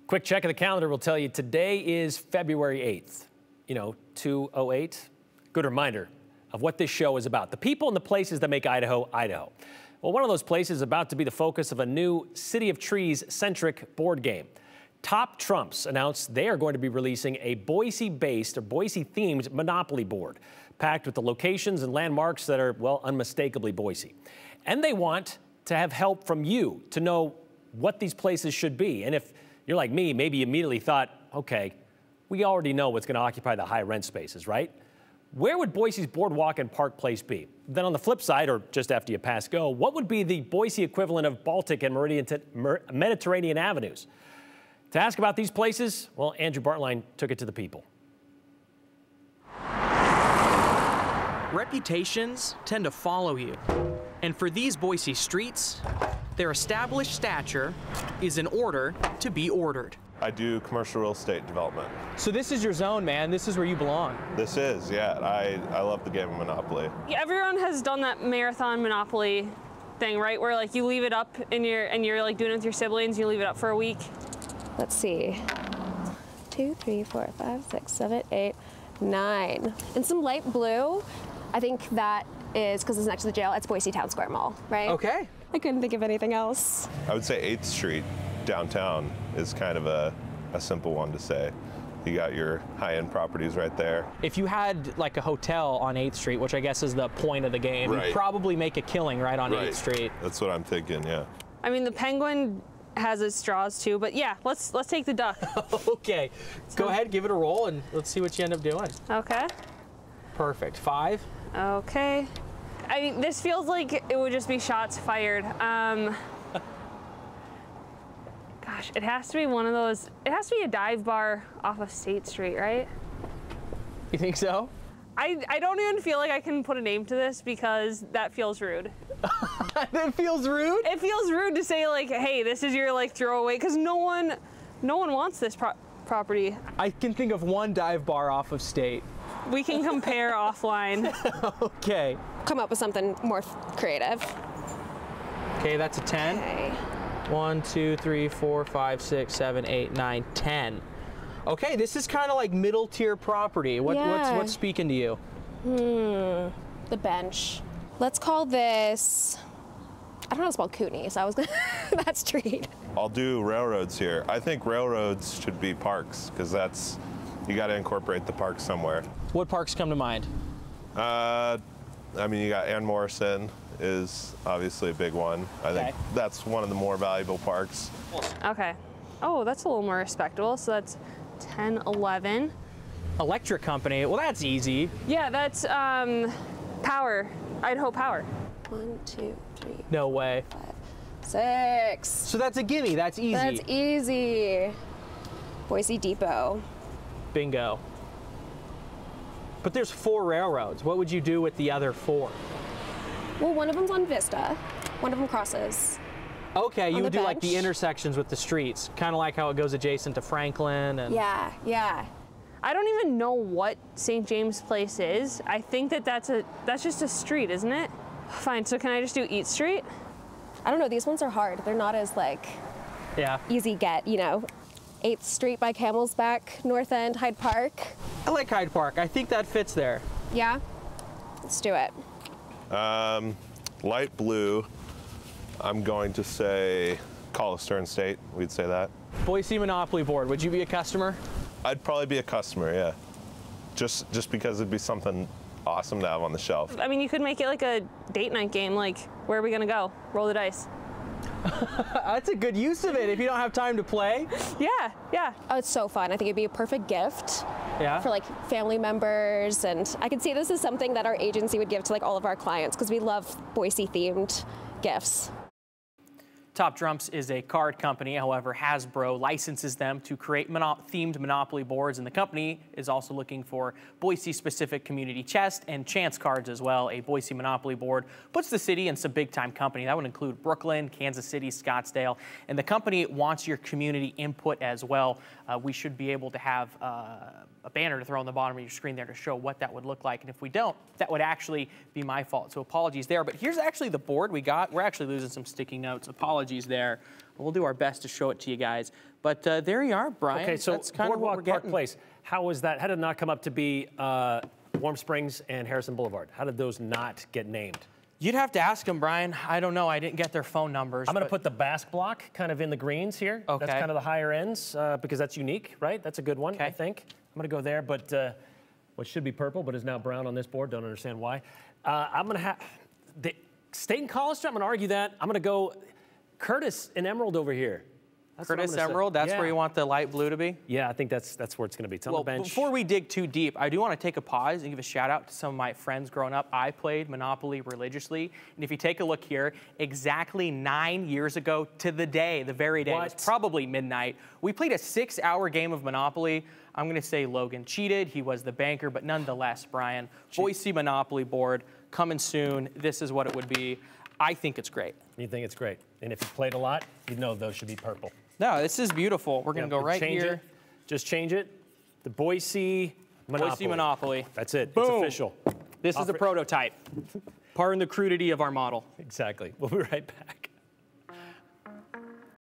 Quick check of the calendar will tell you today is February 8th. 208. Good reminder of what this show is about. The people and the places that make Idaho, Idaho. Well, one of those places is about to be the focus of a new City of Trees-centric board game. Top Trumps announced they are going to be releasing a Boise-based or Boise-themed Monopoly board, packed with the locations and landmarks that are, well, unmistakably Boise. And they want to have help from you to know what these places should be. And if you're like me, maybe you immediately thought, okay, we already know what's going to occupy the high rent spaces, right? Where would Boise's Boardwalk and Park Place be? Then on the flip side, or just after you pass go, what would be the Boise equivalent of Baltic and Mediterranean avenues? To ask about these places, well, Andrew Bartline took it to the people. Reputations tend to follow you. And for these Boise streets, their established stature is in order to be ordered. I do commercial real estate development. So this is your zone, man. This is where you belong. This is, yeah. I love the game of Monopoly. Yeah, everyone has done that marathon Monopoly thing, right? Where like you leave it up and you're like doing it with your siblings, you leave it up for a week. Let's see. 2, 3, 4, 5, 6, 7, 8, 9. And some light blue. I think that is because it's next to the jail. It's Boise Town Square Mall, right? Okay. I couldn't think of anything else. I would say 8th Street downtown is kind of a simple one to say. You got your high-end properties right there. If you had like a hotel on 8th Street, which I guess is the point of the game, right, you'd probably make a killing right on 8th Street. That's what I'm thinking, yeah. I mean, the Penguin has its straws too, but yeah, let's take the duck. Okay, go ahead, give it a roll, and let's see what you end up doing. Okay. Perfect. 5. Okay. I mean, this feels like it would just be shots fired. Gosh, it has to be one of those, it has to be a dive bar off of State Street, right? You think so? I don't even feel like I can put a name to this because that feels rude. It feels rude? It feels rude to say like, hey, this is your like throwaway, because no one wants this property. I can think of one dive bar off of State. We can compare offline. Okay. Come up with something more creative. Okay, that's a 10. Okay. 1, 2, 3, 4, 5, 6, 7, 8, 9, 10. Okay, this is kind of like middle tier property. What's speaking to you? The bench. Let's call this, I don't know how to spell Cooney, so I was gonna, that street. I'll do railroads here. I think railroads should be parks, because that's, you got to incorporate the park somewhere. What parks come to mind? I mean, you got Ann Morrison is obviously a big one. I think that's one of the more valuable parks. Okay. Oh, that's a little more respectable. So that's 10, 11. Electric company. Well, that's easy. Yeah, that's Power. Idaho Power. 1, 2, 3. No way. 5, 6. So that's a gimme. That's easy. That's easy. Boise Depot. Bingo. But there's 4 railroads. What would you do with the other 4? Well, one of them's on Vista. One of them crosses. Okay, you would do like the bench. intersections with the streets, kind of like how it goes adjacent to Franklin. And Yeah, yeah. I don't even know what St. James Place is. I think that's just a street, isn't it? Fine, so can I just do Eat Street? I don't know, these ones are hard. They're not as like easy get, 8th Street by Camel's Back, North End, Hyde Park. I like Hyde Park. I think that fits there. Yeah? Let's do it. Light blue, I'm going to say Stern State, we'd say that. Boise Monopoly Board, would you be a customer? I'd probably be a customer, yeah. Just because it'd be something awesome to have on the shelf. I mean, you could make it like a date night game, like, where are we gonna go? Roll the dice. That's a good use of it if you don't have time to play. Yeah, yeah. Oh, it's so fun. I think it'd be a perfect gift for like family members. And I can see this is something that our agency would give to like all of our clients because we love Boise themed gifts. Top Trumps is a card company. However, Hasbro licenses them to create themed Monopoly boards, and the company is also looking for Boise-specific community chest and chance cards as well. A Boise Monopoly board puts the city in some big-time company. That would include Brooklyn, Kansas City, Scottsdale, and the company wants your community input as well. We should be able to have a banner to throw on the bottom of your screen there to show what that would look like, and if we don't, that would actually be my fault, so apologies there. But here's actually the board we got. We're actually losing some sticky notes. Apologies there. We'll do our best to show it to you guys. But there you are, Brian. Okay, so that's kind of what we're Boardwalk Park getting. Place, how was that? How did it not come up to be Warm Springs and Harrison Boulevard? How did those not get named? You'd have to ask them, Brian. I don't know. I didn't get their phone numbers. I'm going to put the Basque block kind of in the greens here. Okay. That's kind of the higher ends because that's unique, right? That's a good one, Okay. I think. I'm going to go there, but what should be purple but is now brown on this board. Don't understand why. I'm going to have the State and College. I'm going to argue that. I'm going to go Curtis and Emerald over here. That's what I'm Curtis gonna say. Emerald, that's Yeah. where you want the light blue to be? Yeah, I think that's where it's going to be. It's on Well, the bench. before we dig too deep, I do want to take a pause and give a shout out to some of my friends growing up. I played Monopoly religiously. And if you take a look here, exactly 9 years ago to the day, the very day, it was What? probably midnight, we played a 6-hour game of Monopoly. I'm going to say Logan cheated. He was the banker, but nonetheless, Brian, Boise Monopoly Board, coming soon. This is what it would be. I think it's great. You think it's great. And if you played a lot, you know those should be purple. No, this is beautiful. We're going to go right change here. It. Just change it. The Boise Monopoly. Boise Monopoly. That's it. Boom. It's official. This is the prototype. Pardon the crudity of our model. Exactly. We'll be right back.